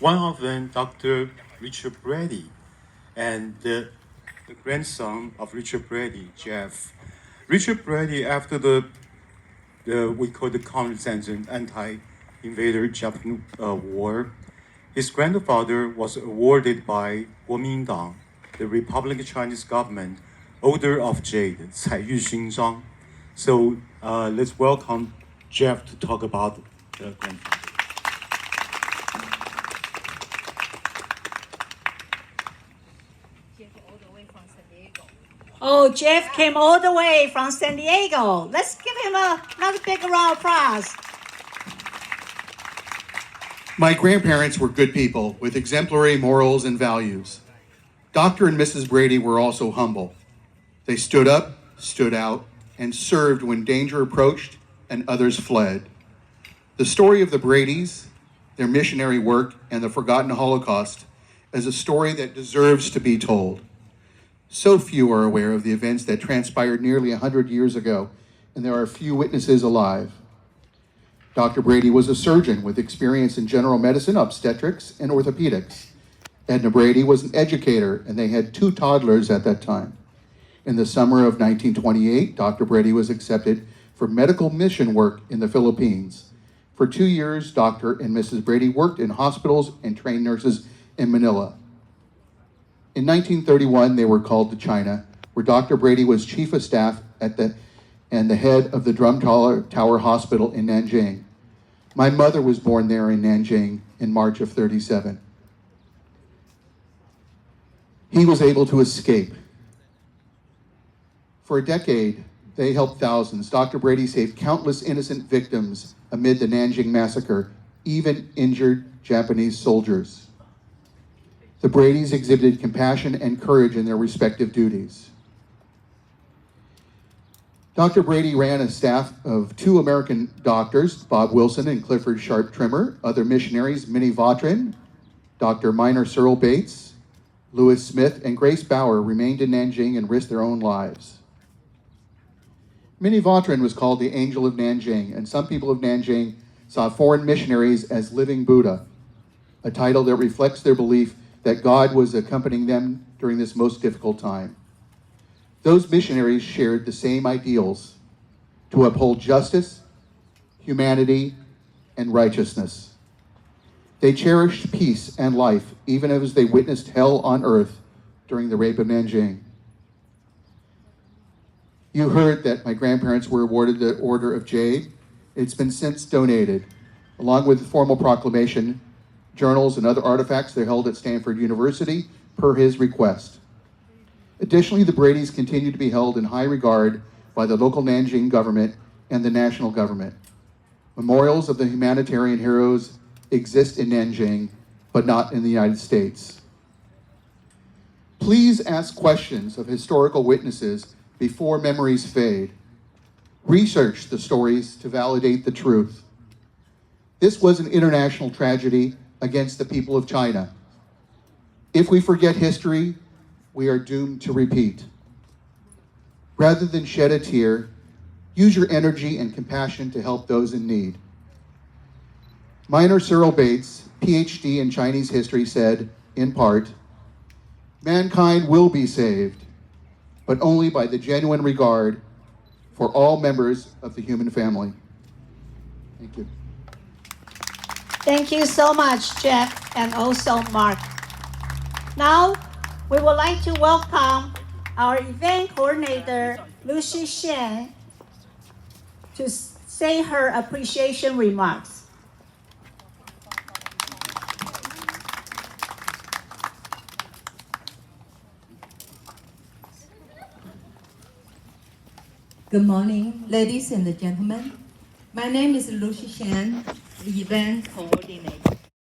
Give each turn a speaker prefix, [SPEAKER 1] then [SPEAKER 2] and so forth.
[SPEAKER 1] One of them, Dr. Richard Brady, and the grandson of Richard Brady, Jeff. Richard Brady, after we call the Communist anti-invader Japan war, his grandfather was awarded by Kuomintang, the Republic of Chinese government, Order of Jade, 彩玉勋章. So let's welcome Jeff to talk about the grandfather.
[SPEAKER 2] Oh, Jeff came all the way from San Diego. Let's give him another big round of applause.
[SPEAKER 3] My grandparents were good people with exemplary morals and values. Dr. and Mrs. Brady were also humble. They stood up, stood out, and served when danger approached and others fled. The story of the Bradys, their missionary work, and the forgotten Holocaust is a story that deserves to be told. So few are aware of the events that transpired nearly 100 years ago, and there are few witnesses alive. Dr. Brady was a surgeon with experience in general medicine, obstetrics, and orthopedics. Edna Brady was an educator, and they had 2 toddlers at that time. In the summer of 1928, Dr. Brady was accepted for medical mission work in the Philippines. For 2 years, Dr. and Mrs. Brady worked in hospitals and trained nurses in Manila. In 1931, they were called to China, where Dr. Brady was chief of staff and the head of the Drum Tower Hospital in Nanjing. My mother was born there in Nanjing in March of 1937. He was able to escape. For a decade, they helped thousands. Dr. Brady saved countless innocent victims amid the Nanking Massacre, even injured Japanese soldiers. The Bradys exhibited compassion and courage in their respective duties. Dr. Brady ran a staff of 2 American doctors, Bob Wilson and Clifford Sharp Trimmer, other missionaries, Minnie Vautrin, Dr. Minor Searle Bates, Louis Smith, and Grace Bauer remained in Nanjing and risked their own lives. Minnie Vautrin was called the Angel of Nanjing, and some people of Nanjing saw foreign missionaries as living Buddha, a title that reflects their belief that God was accompanying them during this most difficult time. Those missionaries shared the same ideals: to uphold justice, humanity, and righteousness. They cherished peace and life, even as they witnessed hell on earth during the rape of Nanjing. You heard that my grandparents were awarded the Order of Jade. It's been since donated. Along with the formal proclamation, journals and other artifacts they're held at Stanford University per his request. Additionally, the Bradys continue to be held in high regard by the local Nanjing government and the national government. Memorials of the humanitarian heroes exist in Nanjing, but not in the United States. Please ask questions of historical witnesses before memories fade. Research the stories to validate the truth. This was an international tragedy against the people of China. If we forget history, we are doomed to repeat. Rather than shed a tear, use your energy and compassion to help those in need. Minor Searle Bates, PhD in Chinese history, said, in part, "Mankind will be saved, but only by the genuine regard for all members of the human family." Thank you.
[SPEAKER 2] Thank you so much, Jeff, and also Mark. Now, we would like to welcome our event coordinator, Lucy Shen, to say her appreciation remarks.
[SPEAKER 4] Good morning, ladies and gentlemen. My name is Lucy Shen, the event coordinator.